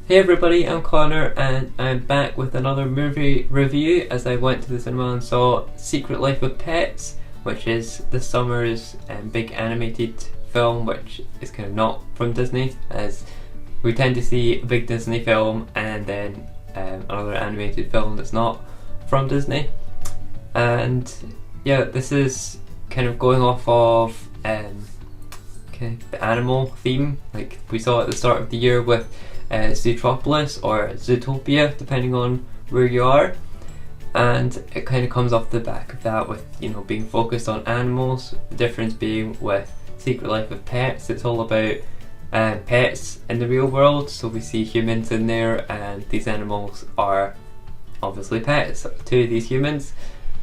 Hey everybody, I'm Connor and I'm back with another movie review as I went to the cinema and saw Secret Life of Pets, which is this summer's big animated film, which is kind of not from Disney, as we tend to see a big Disney film and then another animated film that's not from Disney. And yeah, this is kind of going off of the animal theme, like we saw at the start of the year with Zootropolis or Zootopia, depending on where you are, and it kind of comes off the back of that with being focused on animals. The difference being with Secret Life of Pets, it's all about pets in the real world, so we see humans in there and these animals are obviously pets to these humans.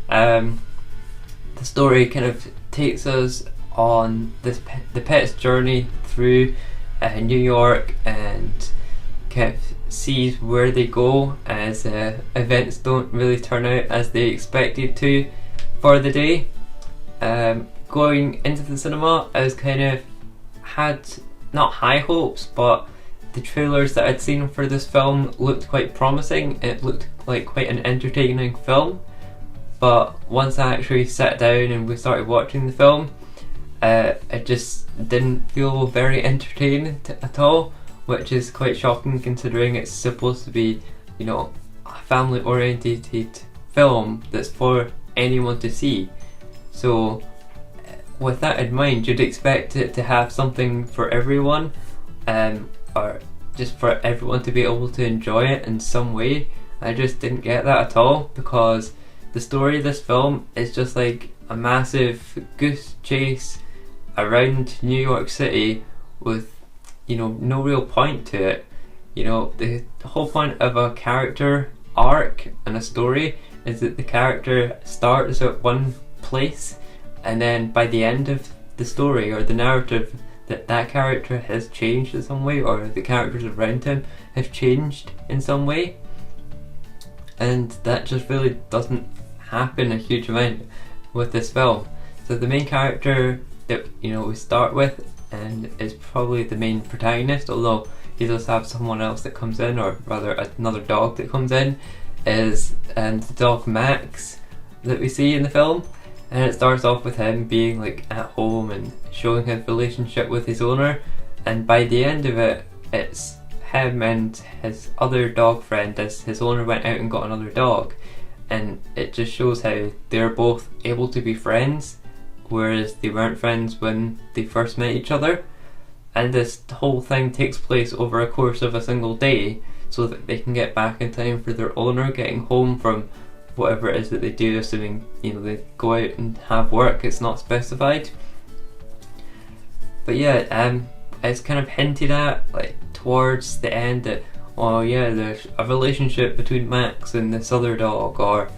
The story kind of takes us on the pet's journey through New York and kind of sees where they go as events don't really turn out as they expected to for the day. Going into the cinema, I was kind of had not high hopes, but the trailers that I'd seen for this film looked quite promising. It looked like quite an entertaining film, but once I actually sat down and we started watching the film, it just didn't feel very entertaining at all, which is quite shocking considering it's supposed to be, a family orientated film that's for anyone to see. So with that in mind, you'd expect it to have something for everyone, or just for everyone to be able to enjoy it in some way. I just didn't get that at all, because the story of this film is just like a massive goose chase around New York City with no real point to it. The whole point of a character arc and a story is that the character starts at one place and then by the end of the story or the narrative that character has changed in some way, or the characters around him have changed in some way, and that just really doesn't happen a huge amount with this film. So the main character that we start with and is probably the main protagonist, although he does have someone else that comes in, or rather another dog that comes in, is the dog Max that we see in the film. And it starts off with him being like at home and showing his relationship with his owner, and by the end of it, it's him and his other dog friend as his owner went out and got another dog, and it just shows how they're both able to be friends, whereas they weren't friends when they first met each other. And this whole thing takes place over a course of a single day, so that they can get back in time for their owner getting home from whatever it is that they do, assuming they go out and have work. It's not specified, but yeah, it's kind of hinted at like towards the end that, oh yeah, there's a relationship between Max and this other dog, or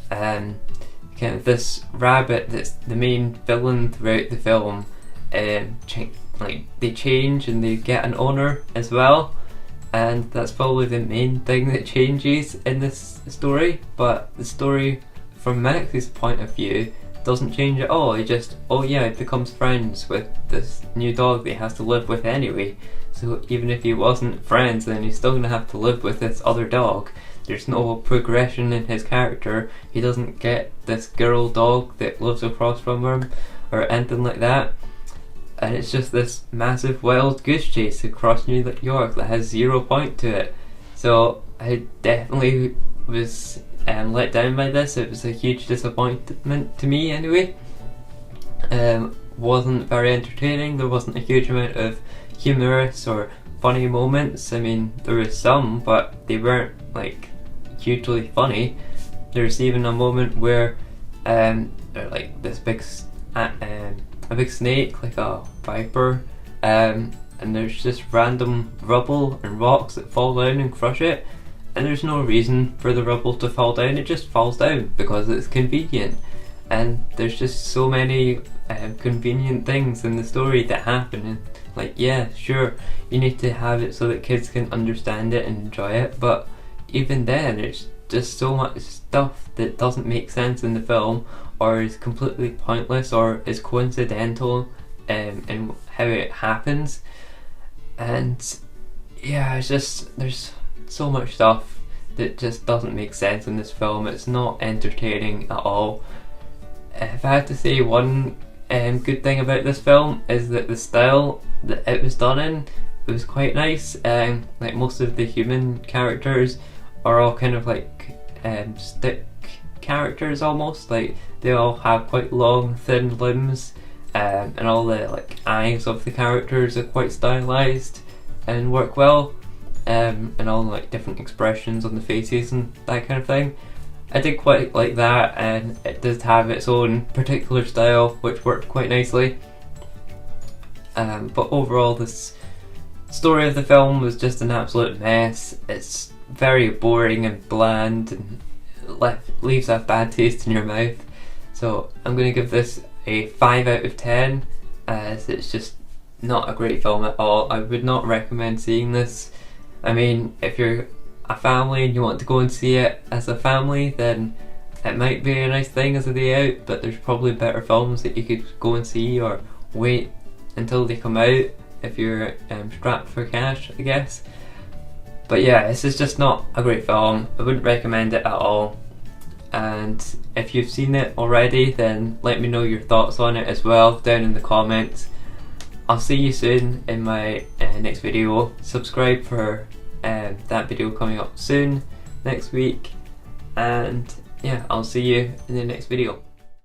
kind of this rabbit that's the main villain throughout the film. Like they change and they get an owner as well, and that's probably the main thing that changes in this story. But the story from Max's point of view doesn't change at all. He just, he becomes friends with this new dog that he has to live with anyway. So even if he wasn't friends, then he's still gonna have to live with this other dog. There's no progression in his character. He doesn't get this girl dog that lives across from him or anything like that. And it's just this massive wild goose chase across New York that has 0 point to it. So I definitely was let down by this. It was a huge disappointment to me anyway. Wasn't very entertaining. There wasn't a huge amount of humorous or funny moments. I mean, there was some, but they weren't like hugely funny. There's even a moment where like this big a big snake, like a viper, and there's just random rubble and rocks that fall down and crush it, and there's no reason for the rubble to fall down. It just falls down because it's convenient. And there's just so many convenient things in the story that happen, and like, yeah, sure, you need to have it so that kids can understand it and enjoy it, but even then it's just so much stuff that doesn't make sense in the film, or is completely pointless, or is coincidental in how it happens. And yeah, it's just, there's so much stuff that just doesn't make sense in this film. It's not entertaining at all. If I had to say one good thing about this film, is that the style that it was done in, it was quite nice. Like most of the human characters are all kind of like stick characters almost. Like they all have quite long, thin limbs, and all the like eyes of the characters are quite stylized and work well, and all like different expressions on the faces and that kind of thing. I did quite like that, and it does have its own particular style which worked quite nicely. But overall, this story of the film was just an absolute mess. It's very boring and bland and leaves a bad taste in your mouth. So I'm going to give this a 5 out of 10, as it's just not a great film at all. I would not recommend seeing this. I mean, if you're a family and you want to go and see it as a family, then it might be a nice thing as a day out, but there's probably better films that you could go and see, or wait until they come out if you're strapped for cash, I guess. But yeah, this is just not a great film. I wouldn't recommend it at all. And if you've seen it already, then let me know your thoughts on it as well down in the comments. I'll see you soon in my next video. Subscribe for that video coming up soon next week, and yeah, I'll see you in the next video.